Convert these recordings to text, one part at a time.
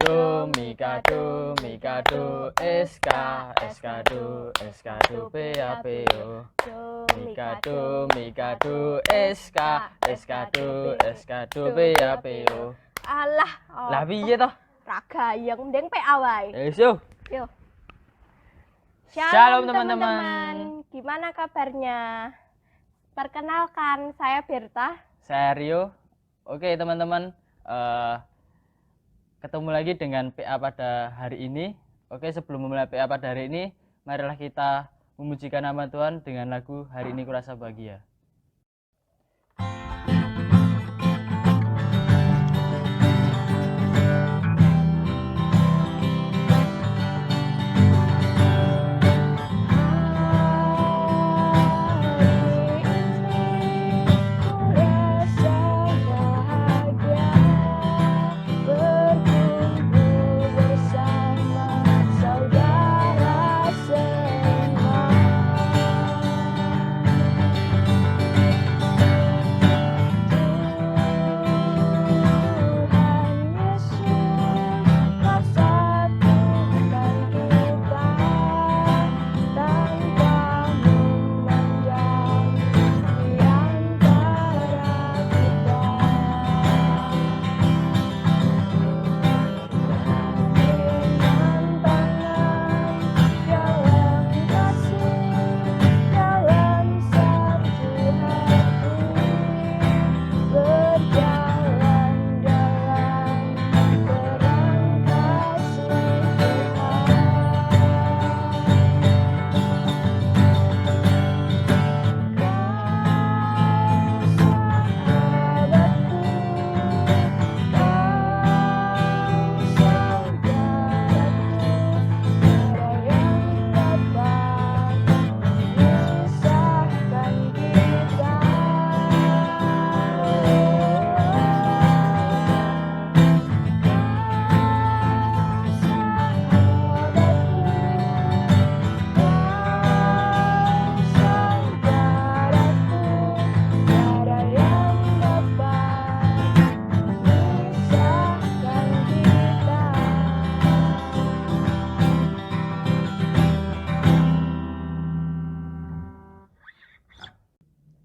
Do Mikado Mikado SK SKdo SKdo PAPO Mikado Mikado SK SKdo SKdo PAPO. Alah, Lah piye toh? ra gayeng mending PA wae. Yo. Yo. Shalom teman-teman. Gimana kabarnya? Perkenalkan, saya Berta. Saya Rio. Oke teman-teman, ketemu lagi dengan PA pada hari ini. Oke, sebelum memulai PA pada hari ini, marilah kita memujikan nama Tuhan dengan lagu Hari Ini Kurasa Bahagia.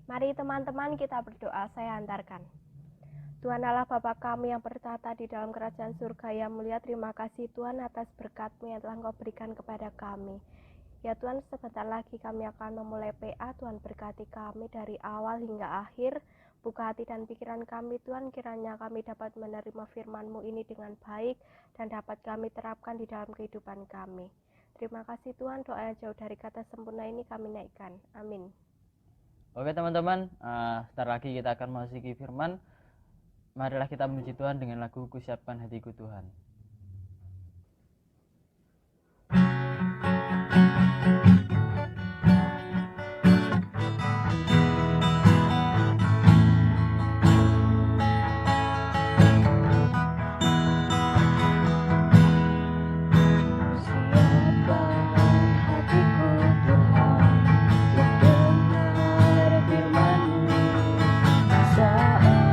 Mari teman-teman kita berdoa, saya antarkan. Tuhan Allah Bapa kami yang bertata di dalam kerajaan surga yang mulia, terima kasih Tuhan atas berkat-Mu yang telah Engkau berikan kepada kami. Ya Tuhan, sebentar lagi kami akan memulai PA, Tuhan berkati kami dari awal hingga akhir, buka hati dan pikiran kami Tuhan, kiranya kami dapat menerima firman-Mu ini dengan baik dan dapat kami terapkan di dalam kehidupan kami. Terima kasih Tuhan, doa yang jauh dari kata sempurna ini kami naikkan. Amin. Oke teman-teman, sebentar lagi kita akan memasuki firman. Marilah kita memuji Tuhan dengan lagu Kusiapkan Hatiku Tuhan. Saat ini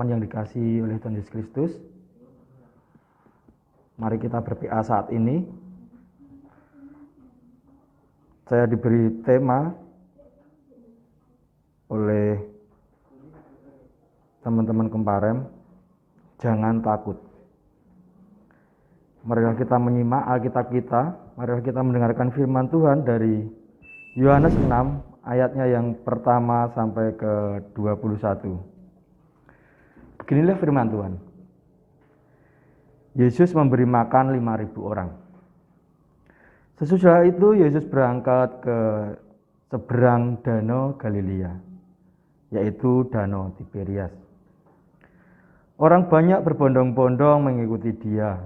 teman-teman yang dikasihi oleh Tuhan Yesus Kristus. Mari kita berPA saat ini. Saya diberi tema oleh teman-teman Kemparem, jangan takut. Marilah kita menyimak Alkitab kita, marilah kita mendengarkan firman Tuhan dari Yohanes 6 ayatnya yang pertama sampai ke 21. Beginilah firman Tuhan. Yesus memberi makan 5.000 orang. Sesudah itu Yesus berangkat ke seberang danau Galilea, yaitu danau Tiberias. Orang banyak berbondong-bondong mengikuti dia,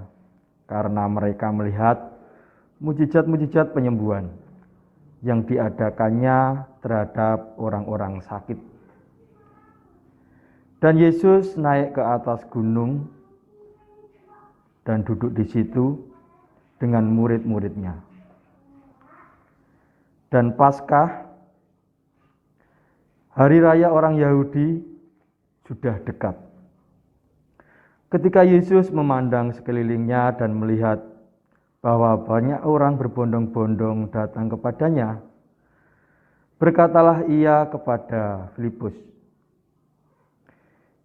karena mereka melihat mujizat-mujizat penyembuhan yang diadakannya terhadap orang-orang sakit. Dan Yesus naik ke atas gunung dan duduk di situ dengan murid-muridnya. Dan Paskah, hari raya orang Yahudi, sudah dekat. Ketika Yesus memandang sekelilingnya dan melihat bahwa banyak orang berbondong-bondong datang kepadanya, berkatalah ia kepada Filipus,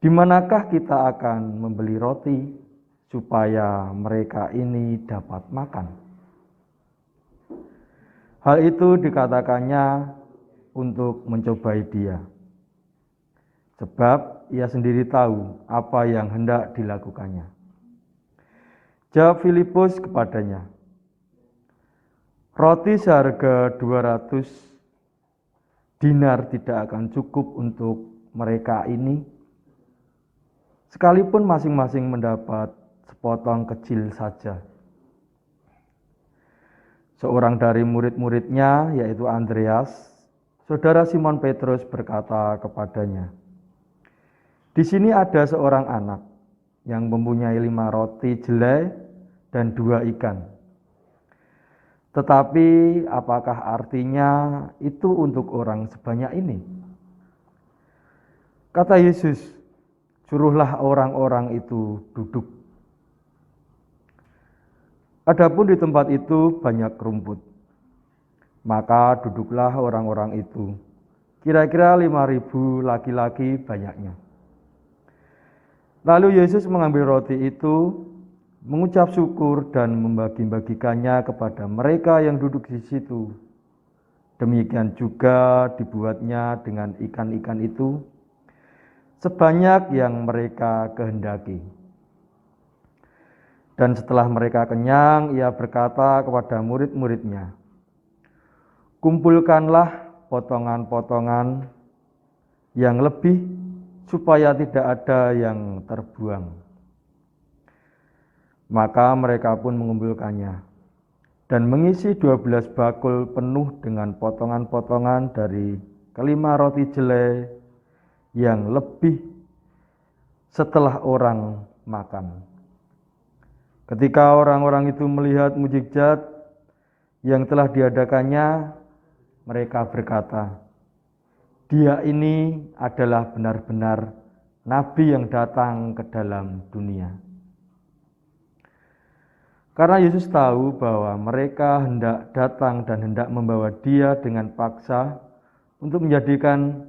"Di manakah kita akan membeli roti supaya mereka ini dapat makan?" Hal itu dikatakannya untuk mencobai dia, sebab ia sendiri tahu apa yang hendak dilakukannya. Jawab Filipus kepadanya, "Roti seharga 200 dinar tidak akan cukup untuk mereka ini, sekalipun masing-masing mendapat sepotong kecil saja." Seorang dari murid-muridnya, yaitu Andreas, saudara Simon Petrus, berkata kepadanya, "Di sini ada seorang anak yang mempunyai 5 roti jelai dan 2 ikan. Tetapi apakah artinya itu untuk orang sebanyak ini?" Kata Yesus, "Suruhlah orang-orang itu duduk." Adapun di tempat itu banyak rumput, maka duduklah orang-orang itu, kira-kira 5.000 laki-laki banyaknya. Lalu Yesus mengambil roti itu, mengucap syukur dan membagi-bagikannya kepada mereka yang duduk di situ. Demikian juga dibuatnya dengan ikan-ikan itu, sebanyak yang mereka kehendaki. Dan setelah mereka kenyang, ia berkata kepada murid-muridnya, "Kumpulkanlah potongan-potongan yang lebih, supaya tidak ada yang terbuang." Maka mereka pun mengumpulkannya dan mengisi 12 bakul penuh dengan potongan-potongan dari kelima roti jelai yang lebih setelah orang makan. Ketika orang-orang itu melihat mujizat yang telah diadakannya, mereka berkata, "Dia ini adalah benar-benar nabi yang datang ke dalam dunia." Karena Yesus tahu bahwa mereka hendak datang dan hendak membawa dia dengan paksa untuk menjadikan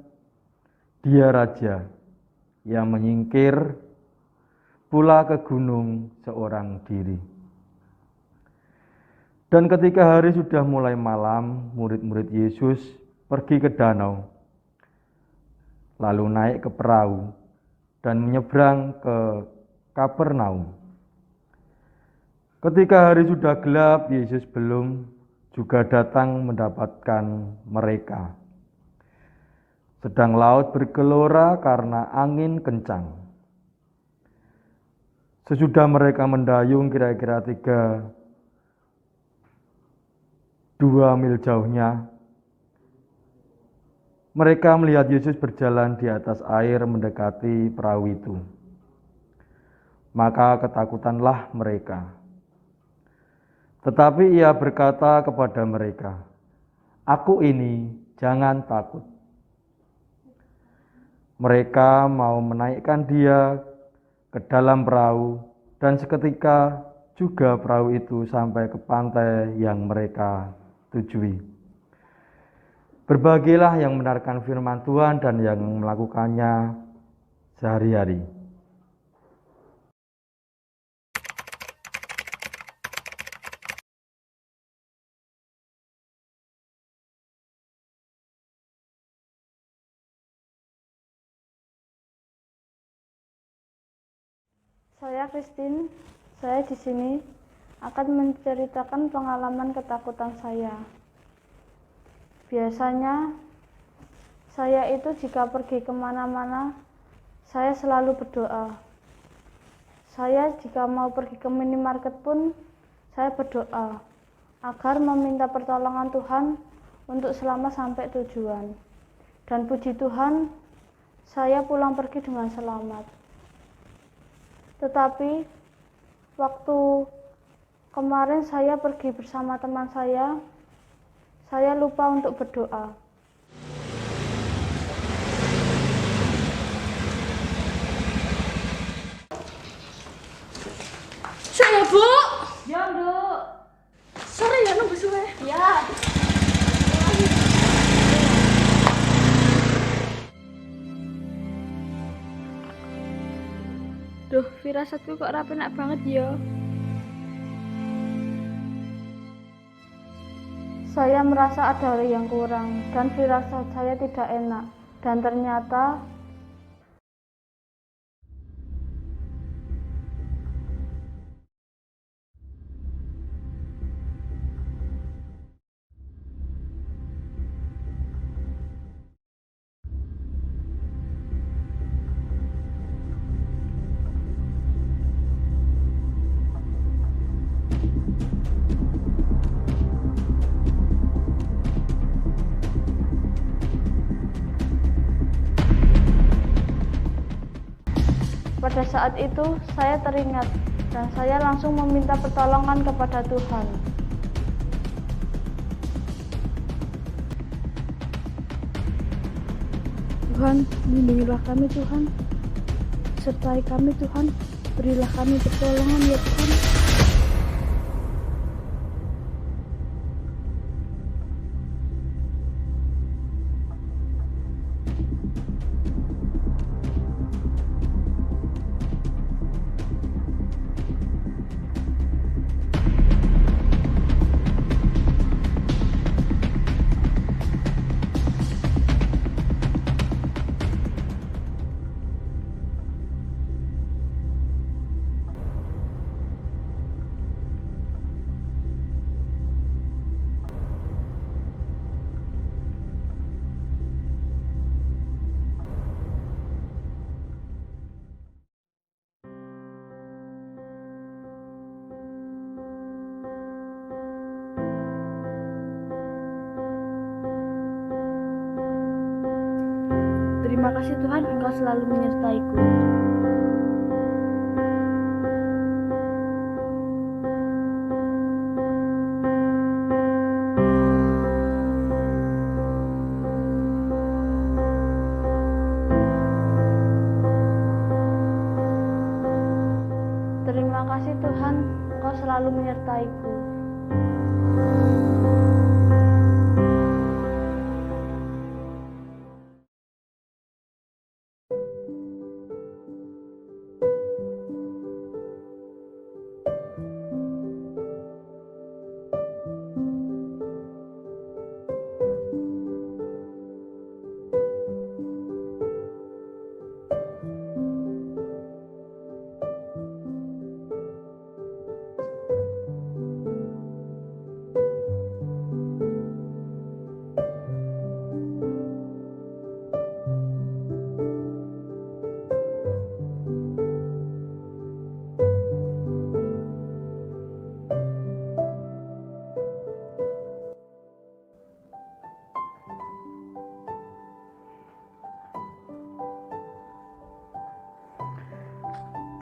dia raja, ia menyingkir pula ke gunung seorang diri. Dan ketika hari sudah mulai malam, murid-murid Yesus pergi ke danau, lalu naik ke perahu dan menyeberang ke Kapernaum. Ketika hari sudah gelap, Yesus belum juga datang mendapatkan mereka. Sedang laut bergelora karena angin kencang. Sesudah mereka mendayung kira-kira 2 mil jauhnya, mereka melihat Yesus berjalan di atas air mendekati perahu itu. Maka ketakutanlah mereka. Tetapi ia berkata kepada mereka, "Aku ini, jangan takut." Mereka mau menaikkan dia ke dalam perahu, dan seketika juga perahu itu sampai ke pantai yang mereka tujui. Berbahagialah yang mendengarkan firman Tuhan dan yang melakukannya sehari-hari. Saya Christine, saya di sini akan menceritakan pengalaman ketakutan saya. Biasanya saya itu jika pergi kemana-mana, saya selalu berdoa. Saya jika mau pergi ke minimarket pun, saya berdoa agar meminta pertolongan Tuhan untuk selamat sampai tujuan. Dan puji Tuhan, saya pulang pergi dengan selamat. Tetapi waktu kemarin saya pergi bersama teman saya lupa untuk berdoa. Saya Bu. Ya, Nduk. Sorry ya nunggu suwe. Ya. Duh, firasatku kok rapi enak banget ya. Saya merasa ada yang kurang dan firasat saya tidak enak. Dan ternyata pada saat itu saya teringat dan saya langsung meminta pertolongan kepada Tuhan. Tuhan, lindungilah kami Tuhan. Sertai kami Tuhan. Berilah kami pertolongan ya Tuhan. Terima kasih Tuhan, Engkau selalu menyertaiku. Terima kasih Tuhan, Engkau selalu menyertaiku.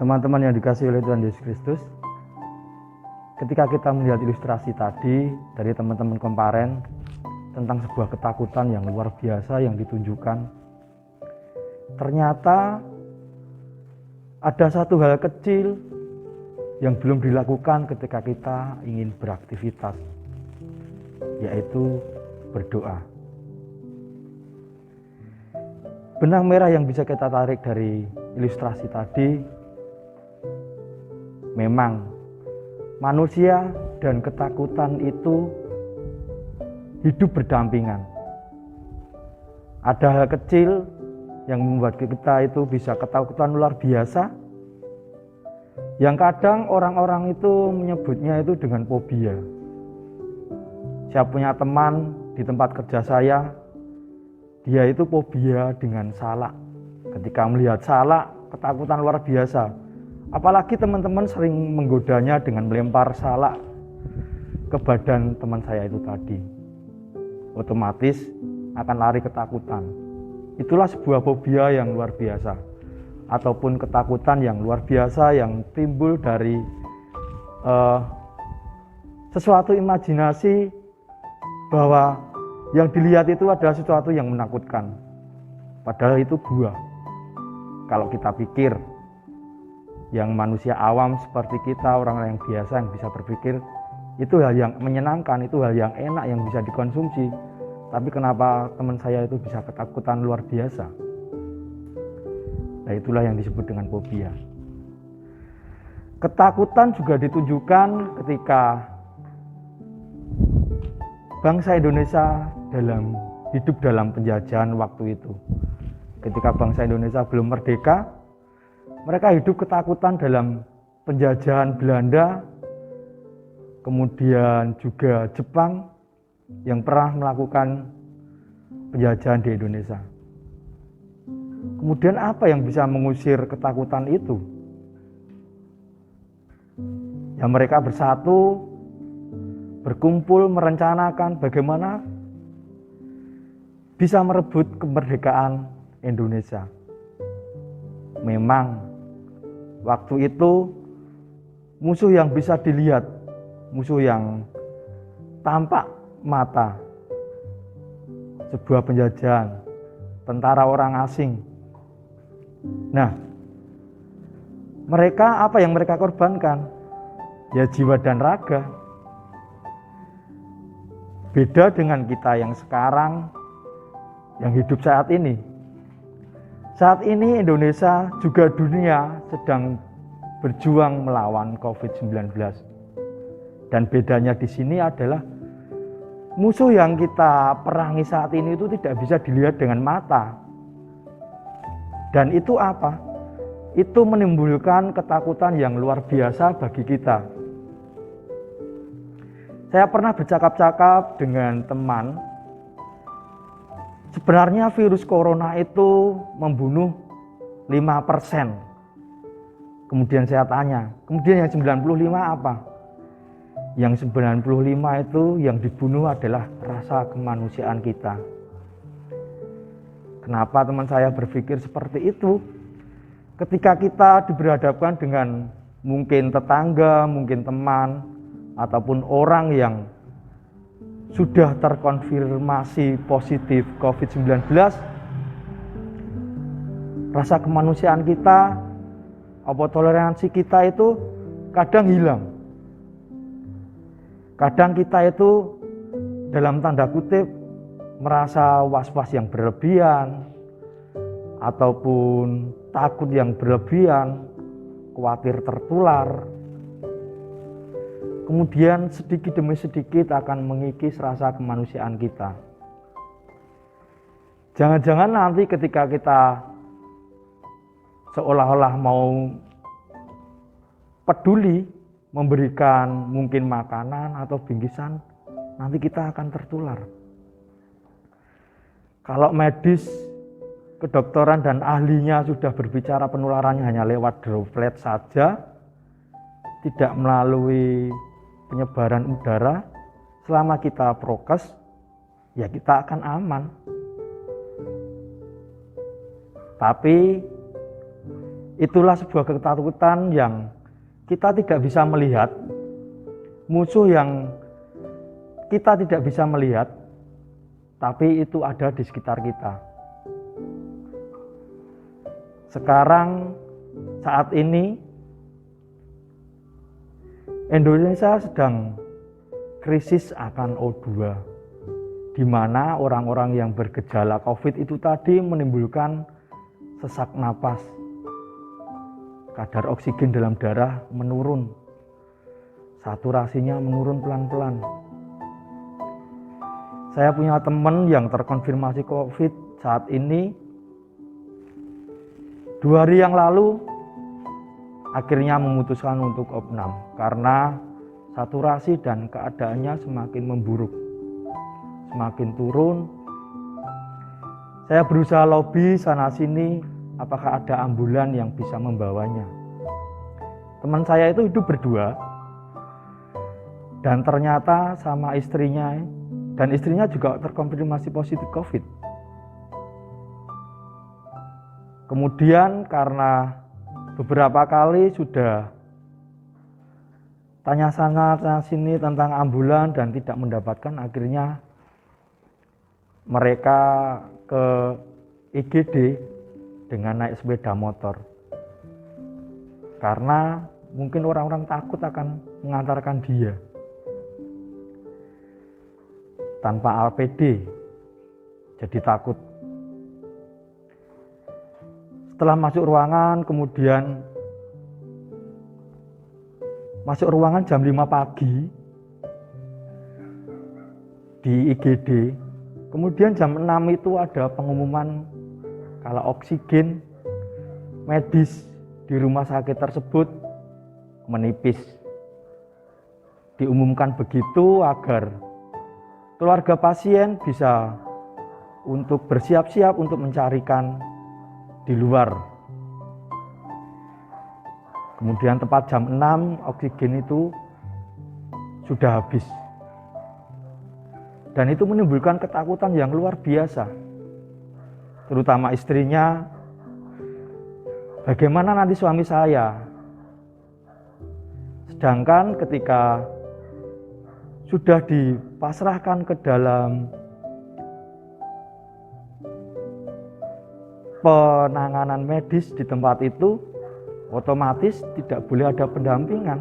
Teman-teman yang dikasihi oleh Tuhan Yesus Kristus, ketika kita melihat ilustrasi tadi dari teman-teman komparen tentang sebuah ketakutan yang luar biasa yang ditunjukkan, ternyata ada satu hal kecil yang belum dilakukan ketika kita ingin beraktivitas, yaitu berdoa. Benang merah yang bisa kita tarik dari ilustrasi tadi, memang manusia dan ketakutan itu hidup berdampingan. Ada hal kecil yang membuat kita itu bisa ketakutan luar biasa, yang kadang orang-orang itu menyebutnya itu dengan fobia. Saya punya teman di tempat kerja saya, dia itu fobia dengan salak. Ketika melihat salak, ketakutan luar biasa. Apalagi teman-teman sering menggodanya dengan melempar salak ke badan teman saya itu tadi. Otomatis akan lari ketakutan. Itulah sebuah fobia yang luar biasa, ataupun ketakutan yang luar biasa yang timbul dari sesuatu imajinasi bahwa yang dilihat itu adalah sesuatu yang menakutkan. Padahal itu gua. Kalau kita pikir, yang manusia awam seperti kita, orang-orang yang biasa yang bisa berpikir, itu hal yang menyenangkan, itu hal yang enak yang bisa dikonsumsi. Tapi kenapa teman saya itu bisa ketakutan luar biasa? Nah, itulah yang disebut dengan fobia. Ketakutan juga ditunjukkan ketika bangsa Indonesia hidup dalam penjajahan waktu itu. Ketika bangsa Indonesia belum merdeka, mereka hidup ketakutan dalam penjajahan Belanda, kemudian juga Jepang yang pernah melakukan penjajahan di Indonesia. Kemudian apa yang bisa mengusir ketakutan itu? Ya, mereka bersatu, berkumpul, merencanakan bagaimana bisa merebut kemerdekaan Indonesia. Memang waktu itu musuh yang bisa dilihat, musuh yang tampak mata, sebuah penjajahan, tentara orang asing. Nah, mereka apa yang mereka korbankan? Ya, jiwa dan raga. Beda dengan kita yang sekarang, yang hidup saat ini. Saat ini Indonesia juga dunia sedang berjuang melawan COVID-19. Dan bedanya di sini adalah musuh yang kita perangi saat ini itu tidak bisa dilihat dengan mata. Dan itu apa? Itu menimbulkan ketakutan yang luar biasa bagi kita. Saya pernah bercakap-cakap dengan teman. Sebenarnya virus corona itu membunuh 5%. Kemudian saya tanya, kemudian yang 95 apa? Yang 95 itu yang dibunuh adalah rasa kemanusiaan kita. Kenapa teman saya berpikir seperti itu? Ketika kita diberhadapkan dengan mungkin tetangga, mungkin teman, ataupun orang yang sudah terkonfirmasi positif COVID-19, rasa kemanusiaan kita, toleransi kita itu kadang hilang. Kadang kita itu dalam tanda kutip merasa was-was yang berlebihan, ataupun takut yang berlebihan, khawatir tertular. Kemudian sedikit demi sedikit akan mengikis rasa kemanusiaan kita. Jangan-jangan nanti ketika kita seolah-olah mau peduli memberikan mungkin makanan atau bingkisan, nanti kita akan tertular. Kalau medis, kedokteran dan ahlinya sudah berbicara penularannya hanya lewat droplet saja, tidak melalui penyebaran udara, selama kita prokes, ya kita akan aman. Tapi itulah sebuah ketakutan yang kita tidak bisa melihat, musuh yang kita tidak bisa melihat, tapi itu ada di sekitar kita. Sekarang saat ini Indonesia sedang krisis akan O2, di mana orang-orang yang bergejala COVID itu tadi menimbulkan sesak napas, kadar oksigen dalam darah menurun, saturasinya menurun pelan-pelan. Saya punya teman yang terkonfirmasi COVID saat ini. 2 hari yang lalu akhirnya memutuskan untuk opnam karena saturasi dan keadaannya semakin memburuk, semakin turun. Saya berusaha lobby sana sini apakah ada ambulan yang bisa membawanya. Teman saya itu hidup berdua dan ternyata sama istrinya, dan istrinya juga terkonfirmasi positif COVID. Kemudian karena beberapa kali sudah tanya sana tanya sini tentang ambulan dan tidak mendapatkan, akhirnya mereka ke IGD dengan naik sepeda motor. Karena mungkin orang-orang takut akan mengantarkan dia tanpa APD, jadi takut. Setelah masuk ruangan, kemudian masuk ruangan jam 5 pagi di IGD. Kemudian jam 6 itu ada pengumuman kalau oksigen medis di rumah sakit tersebut menipis. Diumumkan begitu agar keluarga pasien bisa untuk bersiap-siap untuk mencarikan di luar. Kemudian tepat jam 6 oksigen itu sudah habis. Dan itu menimbulkan ketakutan yang luar biasa. Terutama istrinya, bagaimana nanti suami saya? Sedangkan ketika sudah dipasrahkan ke dalam penanganan medis di tempat itu, otomatis tidak boleh ada pendampingan.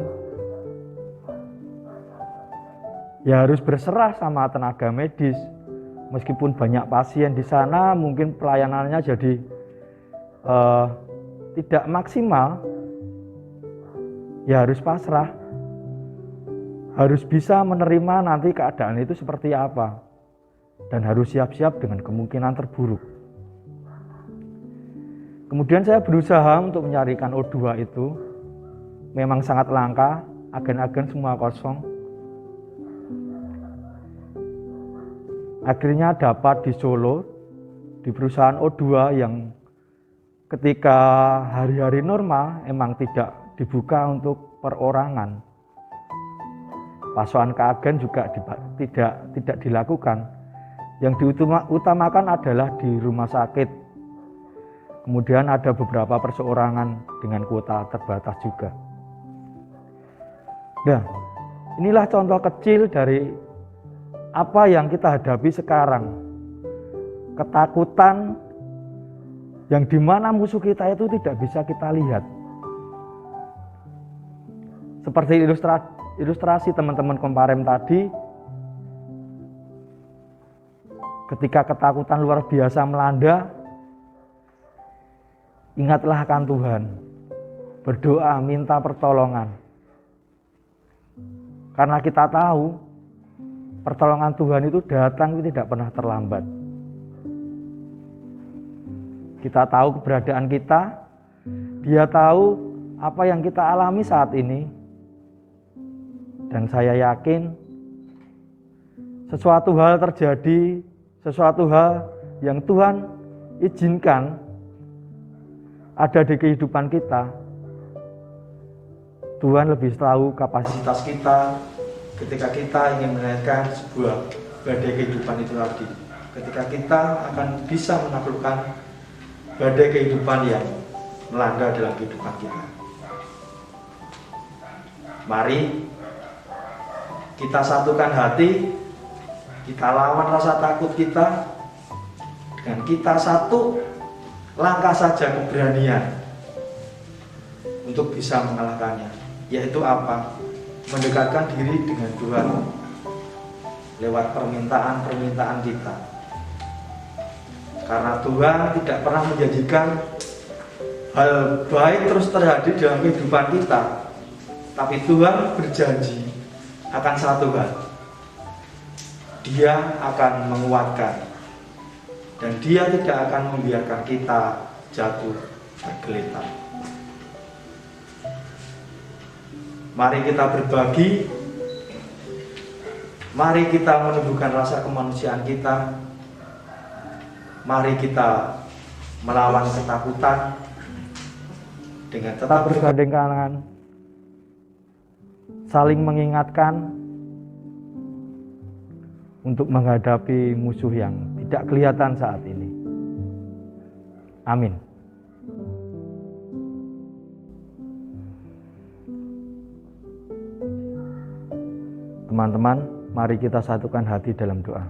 Ya harus berserah sama tenaga medis. Meskipun banyak pasien di sana, mungkin pelayanannya jadi tidak maksimal. Ya harus pasrah. Harus bisa menerima nanti keadaan itu seperti apa. Dan harus siap-siap dengan kemungkinan terburuk. Kemudian saya berusaha untuk mencarikan O2 itu. Memang sangat langka, agen-agen semua kosong. Akhirnya dapat di Solo, di perusahaan O2 yang ketika hari-hari normal emang tidak dibuka untuk perorangan. Pasokan ke agen juga tidak dilakukan. Yang diutamakan adalah di rumah sakit. Kemudian ada beberapa perseorangan dengan kuota terbatas juga. Nah, inilah contoh kecil dari apa yang kita hadapi sekarang. Ketakutan yang dimana musuh kita itu tidak bisa kita lihat. Seperti ilustrasi teman-teman Komparem tadi, ketika ketakutan luar biasa melanda, ingatlah akan Tuhan, berdoa, minta pertolongan. Karena kita tahu, pertolongan Tuhan itu datang itu tidak pernah terlambat. Kita tahu keberadaan kita, Dia tahu apa yang kita alami saat ini. Dan saya yakin, sesuatu hal terjadi, sesuatu hal yang Tuhan izinkan ada di kehidupan kita, Tuhan lebih tahu kapasitas kita ketika kita ingin melahirkan sebuah badai kehidupan itu tadi. Ketika kita akan bisa menaklukkan badai kehidupan yang melanda dalam kehidupan kita. Mari kita satukan hati, kita lawan rasa takut kita, dengan kita satu langkah saja keberanian untuk bisa mengalahkannya. Yaitu apa? Mendekatkan diri dengan Tuhan lewat permintaan-permintaan kita. Karena Tuhan tidak pernah menjanjikan hal baik terus terjadi dalam kehidupan kita, tapi Tuhan berjanji akan satu hal. Dia akan menguatkan, dan Dia tidak akan membiarkan kita jatuh tergeletak. Mari kita berbagi, mari kita menumbuhkan rasa kemanusiaan kita, mari kita melawan ketakutan dengan tetap bergandeng tangan, saling mengingatkan untuk menghadapi musuh yang tidak kelihatan saat ini. Amin. Teman-teman, mari kita satukan hati dalam doa.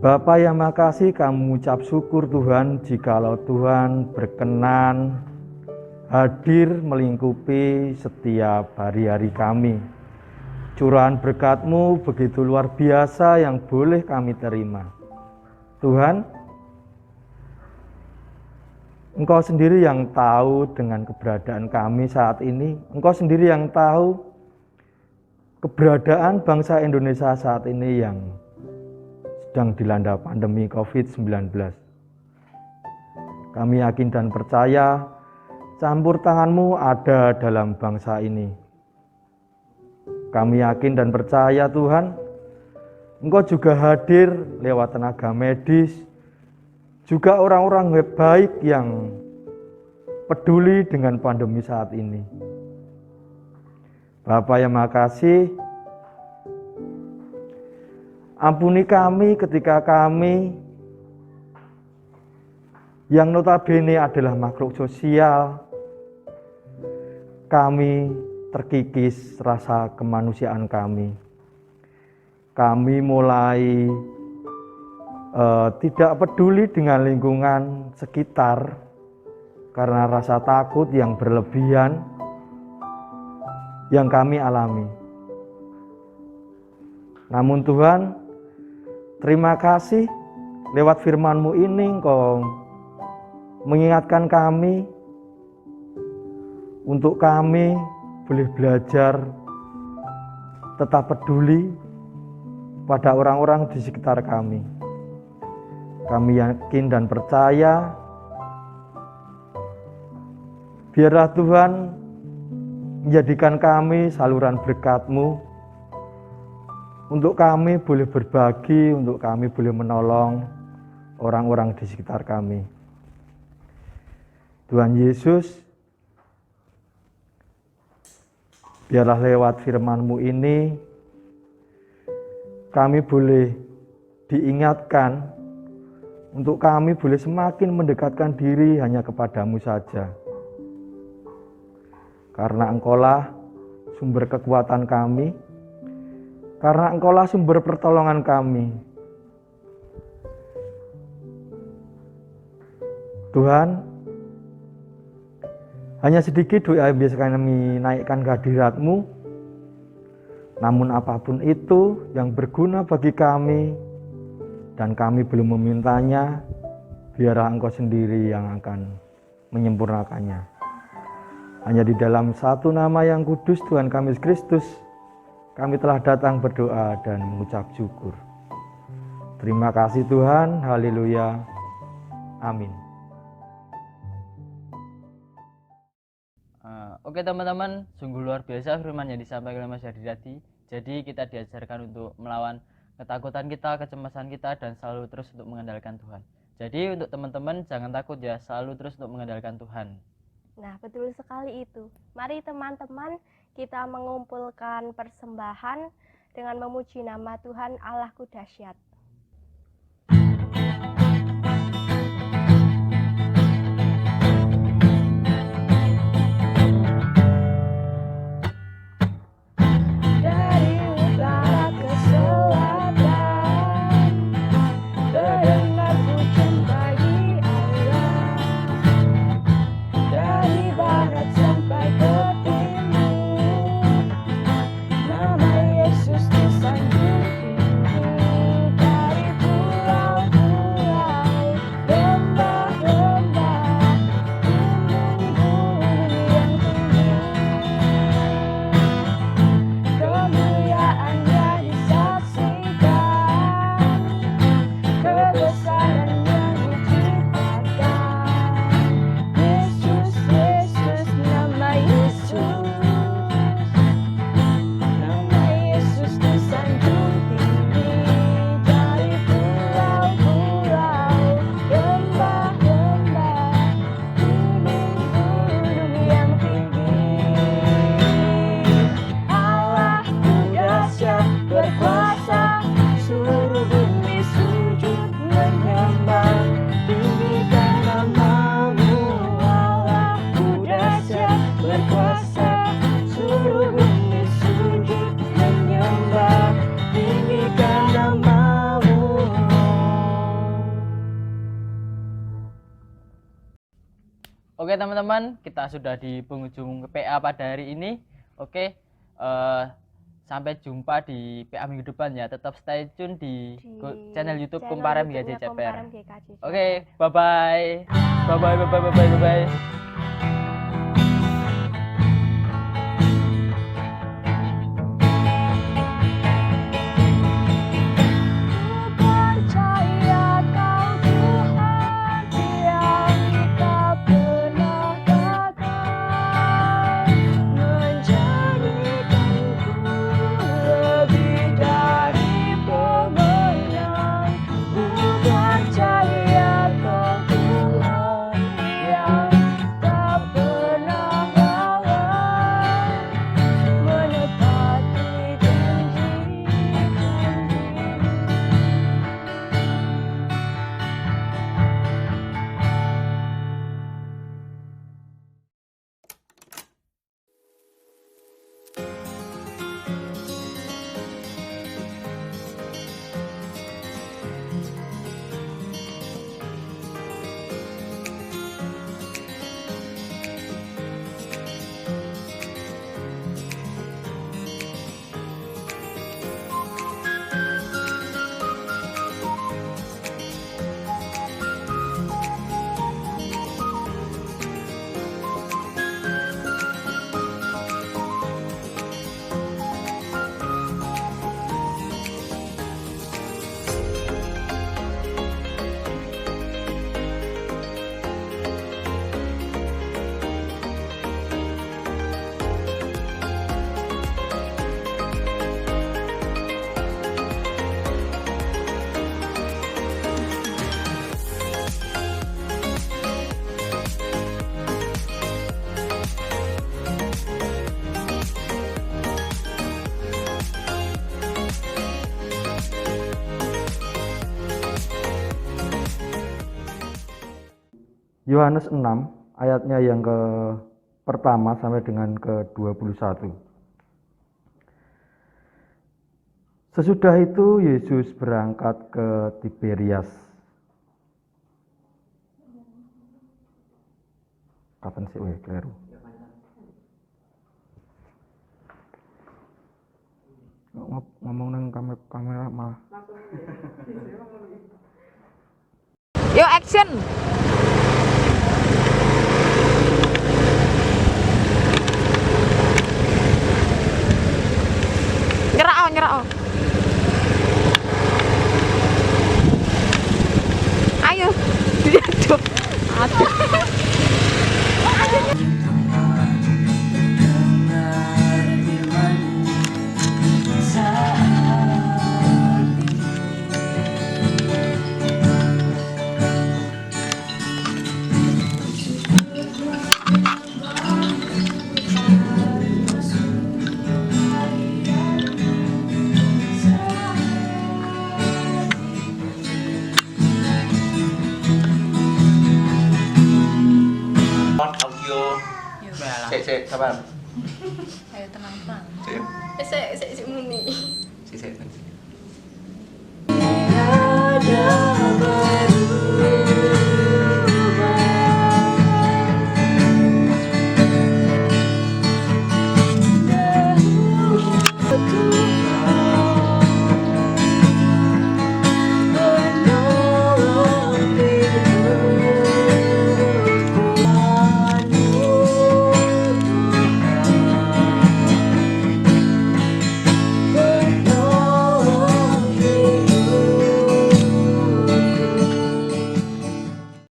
Bapa yang makasih, kami ucap syukur Tuhan jikalau Tuhan berkenan hadir melingkupi setiap hari-hari kami. Curahan berkat-Mu begitu luar biasa yang boleh kami terima. Tuhan, Engkau sendiri yang tahu dengan keberadaan kami saat ini. Engkau sendiri yang tahu keberadaan bangsa Indonesia saat ini yang sedang dilanda pandemi COVID-19. Kami yakin dan percaya campur tangan-Mu ada dalam bangsa ini. Kami yakin dan percaya Tuhan, Engkau juga hadir lewat tenaga medis, juga orang-orang baik yang peduli dengan pandemi saat ini. Bapa yang makasih, ampuni kami ketika kami yang notabene adalah makhluk sosial, kami terkikis rasa kemanusiaan kami. Kami mulai tidak peduli dengan lingkungan sekitar karena rasa takut yang berlebihan yang kami alami. Namun Tuhan, terima kasih lewat firman-Mu ini Engkau mengingatkan kami untuk kami boleh belajar tetap peduli pada orang-orang di sekitar kami. Kami yakin dan percaya, biarlah Tuhan menjadikan kami saluran berkat-Mu, untuk kami boleh berbagi, untuk kami boleh menolong orang-orang di sekitar kami. Tuhan Yesus, biarlah lewat firman-Mu ini, kami boleh diingatkan untuk kami boleh semakin mendekatkan diri hanya kepada-Mu saja. Karena Engkaulah sumber kekuatan kami, karena Engkaulah sumber pertolongan kami. Tuhan, hanya sedikit doa yang biasa kami naikkan kehadirat-Mu, namun apapun itu yang berguna bagi kami, dan kami belum memintanya, biarlah Engkau sendiri yang akan menyempurnakannya. Hanya di dalam satu nama yang kudus Tuhan kami Yesus Kristus, kami telah datang berdoa dan mengucap syukur. Terima kasih Tuhan, haleluya, amin. Oke teman-teman, sungguh luar biasa firman yang disampaikan oleh Mas Yadi tadi. Jadi kita diajarkan untuk melawan ketakutan kita, kecemasan kita, dan selalu terus untuk mengandalkan Tuhan. Jadi untuk teman-teman jangan takut ya, selalu terus untuk mengandalkan Tuhan. Nah, betul sekali itu. Mari teman-teman kita mengumpulkan persembahan dengan memuji nama Tuhan Allahku dahsyat. Dari utara ke selatan, terdengar berkuasa, suruh bumi sujud menyembah, tinggikan nama-Mu. Oke teman-teman, kita sudah di penghujung PA pada hari ini. Oke, sampai jumpa di PA minggu depan ya. Tetap stay tune di channel YouTube Komparem GKJ CPR. Oke, bye-bye. Bye-bye. Yohanes 6 ayatnya yang ke pertama sampai dengan ke-21. Sesudah itu Yesus berangkat ke Tiberias. Kapan sih? Keliru. Ngomong nang kamera malah. Yo action. Ngerak. Ayo. Aduh. Sik, sabar. Ayo tenang-tenang. Sik. Sik muni. Sik.